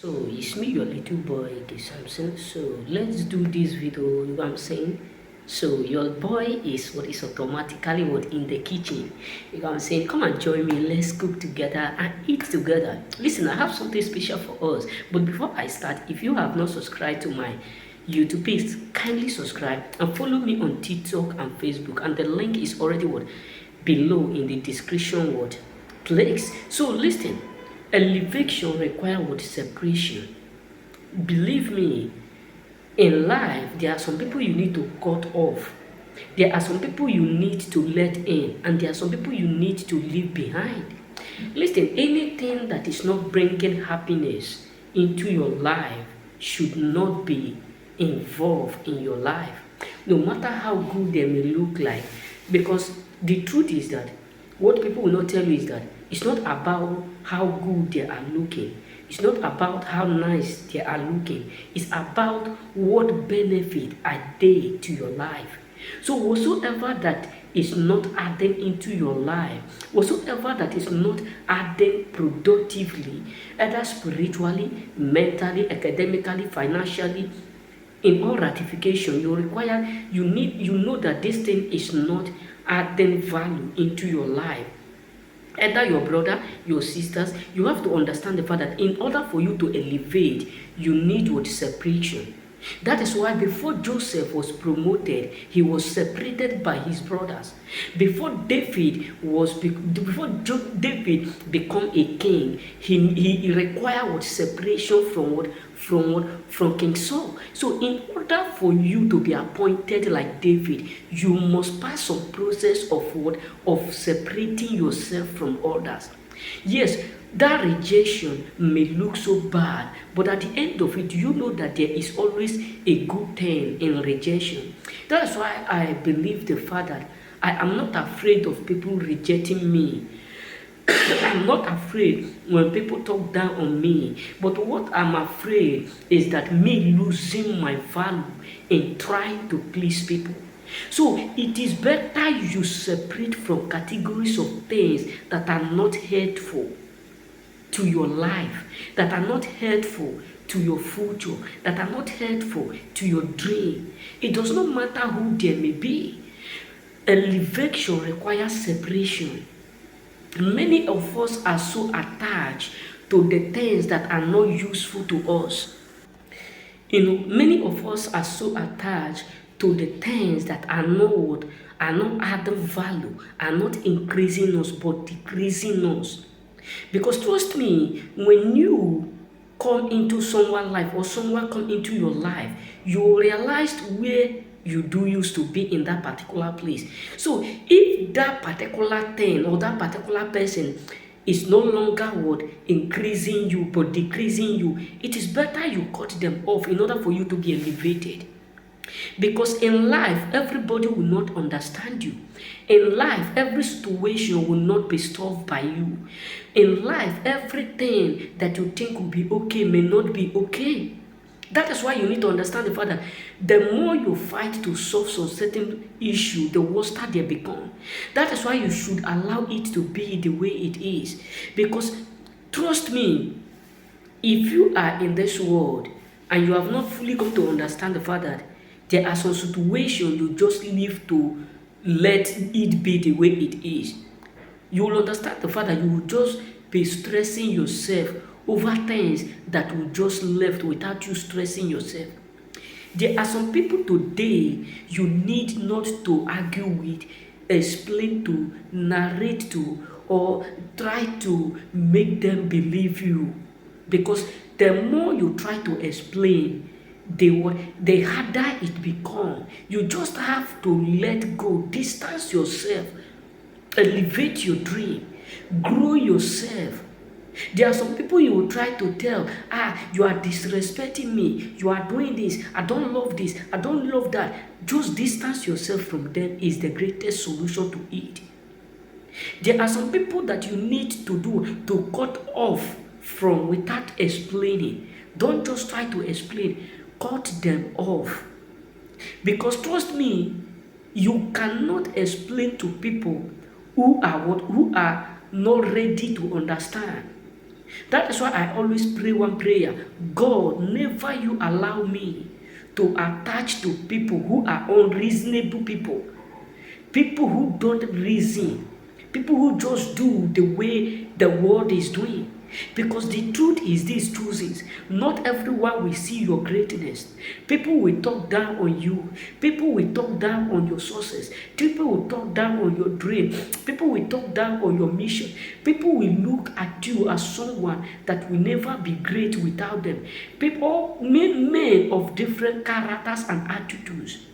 So it's me, your little boy, the Samson. So let's do this video. You know what I'm saying? So your boy is what is automatically what in the kitchen. You know what I'm saying? Come and join me. Let's cook together and eat together. Listen, I have something special for us. But before I start, if you have not subscribed to my YouTube page, kindly subscribe and follow me on TikTok and Facebook. And the link is already what below in the description what place. So listen. Elevation requires what separation. Believe me, in life, there are some people you need to cut off. There are some people you need to let in, and there are some people you need to leave behind. Listen, anything that is not bringing happiness into your life should not be involved in your life, no matter how good they may look like. Because the truth is that what people will not tell you is that it's not about how good they are looking. It's not about how nice they are looking. It's about what benefit are they to your life. So whatsoever that is not adding into your life, whatsoever that is not adding productively, either spiritually, mentally, academically, financially, in all ratification, you know that this thing is not adding value into your life. Either your brother, your sisters, you have to understand the fact that in order for you to elevate, you need what separation. That is why before Joseph was promoted, he was separated by his brothers. Before David become a king, he required what separation from King Saul. So in order for you to be appointed like David, you must pass some process of what of separating yourself from others. Yes, that rejection may look so bad, but at the end of it, you know that there is always a good thing in rejection. That's why I believe the fact that I am not afraid of people rejecting me. I'm not afraid when people talk down on me, but what I'm afraid is that me losing my value in trying to please people. So it is better you separate from categories of things that are not helpful to your life, that are not helpful to your future, that are not helpful to your dream. It does not matter who they may be. Elevation requires separation. Many of us are so attached to the things that are not useful to us. Many of us are so attached to the things that are not adding value, are not increasing us, but decreasing us. Because trust me, when you come into someone's life or someone come into your life, you realize where you do used to be in that particular place. So if that particular thing or that particular person is no longer what increasing you but decreasing you, it is better you cut them off in order for you to be elevated. Because in life, everybody will not understand you. In life, every situation will not be solved by you. In life, everything that you think will be okay may not be okay. That is why you need to understand the fact that the more you fight to solve some certain issue, the worse they become. That is why you should allow it to be the way it is. Because trust me, if you are in this world and you have not fully come to understand the fact that there are some situations you just need to let it be the way it is, you will understand the fact that you will just be stressing yourself over things that will just left without you stressing yourself. There are some people today you need not to argue with, explain to, narrate to, or try to make them believe you. Because the more you try to explain, the harder it becomes. You just have to let go, distance yourself, elevate your dream, grow yourself. There are some people you will try to tell, you are disrespecting me, you are doing this, I don't love this, I don't love that. Just distance yourself from them is the greatest solution to it. There are some people that you need to cut off from without explaining. Don't just try to explain, cut them off. Because trust me, you cannot explain to people who are not ready to understand. That is why I always pray one prayer: God, never you allow me to attach to people who are unreasonable people, people who don't reason, people who just do the way the world is doing. Because the truth is this, chooses. Not everyone will see your greatness. People will talk down on you. People will talk down on your sources. People will talk down on your dream. People will talk down on your mission. People will look at you as someone that will never be great without them. People, men of different characters and attitudes,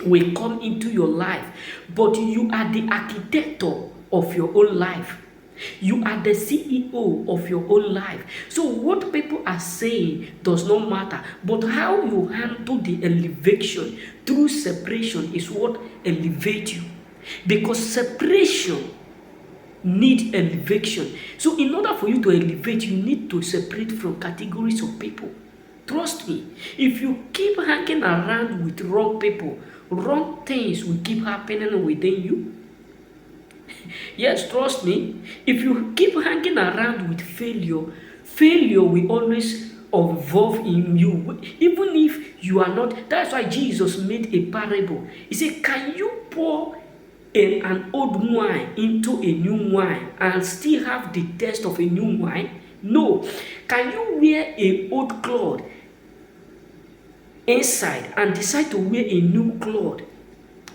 will come into your life, but you are the architect of your own life. You are the CEO of your own life. So what people are saying does not matter, but how you handle the elevation through separation is what elevates you. Because separation need elevation. So in order for you to elevate, you need to separate from categories of people. Trust me, if you keep hanging around with wrong people, wrong things will keep happening within you. Yes, trust me, if you keep hanging around with failure, failure will always evolve in you, even if you are not. That's why Jesus made a parable. He said, can you pour an old wine into a new wine and still have the taste of a new wine? No. Can you wear a old cloth inside and decide to wear a new cloth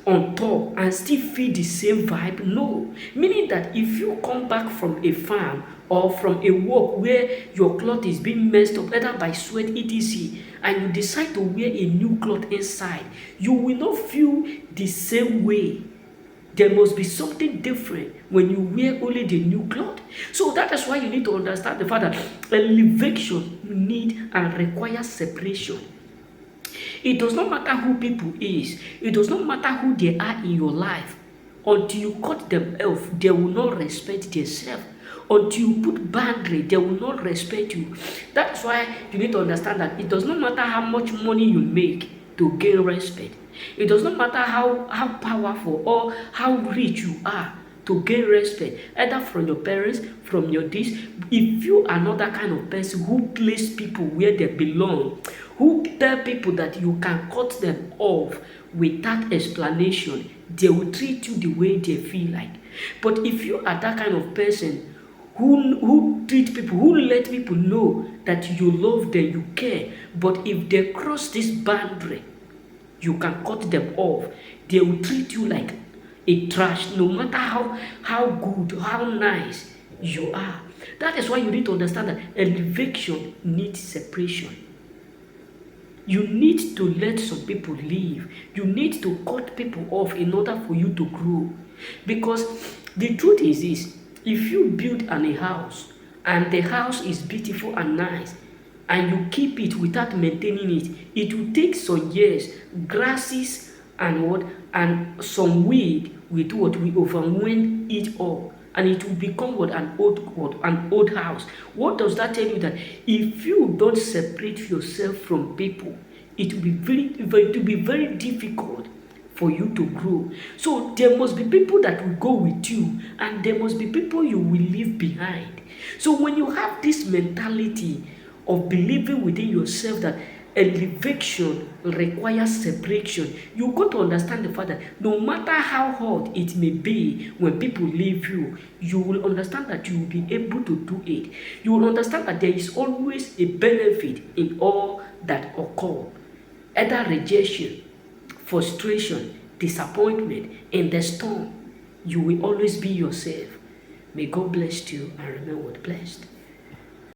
on top and still feel the same vibe? No. Meaning that if you come back from a farm or from a work where your cloth is being messed up either by sweat, etc., and you decide to wear a new cloth inside, you will not feel the same way. There must be something different when you wear only the new cloth. So that is why you need to understand the fact that elevation need and requires separation. It does not matter who people is. It does not matter who they are in your life. Until you cut them off, they will not respect themselves. Until you put boundary, they will not respect you. That's why you need to understand that it does not matter how much money you make to gain respect. It does not matter how powerful or how rich you are to gain respect, either from your parents, from your this. If you are not that kind of person who place people where they belong, who tell people that you can cut them off without explanation, they will treat you the way they feel like. But if you are that kind of person who treat people, who let people know that you love them, you care, but if they cross this boundary, you can cut them off. They will treat you like a trash, no matter how good, how nice you are. That is why you need to understand that elevation needs separation. You need to let some people leave. You need to cut people off in order for you to grow. Because the truth is this: if you build a house and the house is beautiful and nice, and you keep it without maintaining it, it will take some years. Grasses and some weed will overwhelm it all, and it will become an old house. What does that tell you? That if you don't separate yourself from people, it will be very difficult for you to grow. So there must be people that will go with you, and there must be people you will leave behind. So when you have this mentality of believing within yourself that elevation requires separation, you got to understand the fact that no matter how hard it may be when people leave you, you will understand that you will be able to do it. You will understand that there is always a benefit in all that occur. Either rejection, frustration, disappointment, in the storm, you will always be yourself. May God bless you and remain blessed.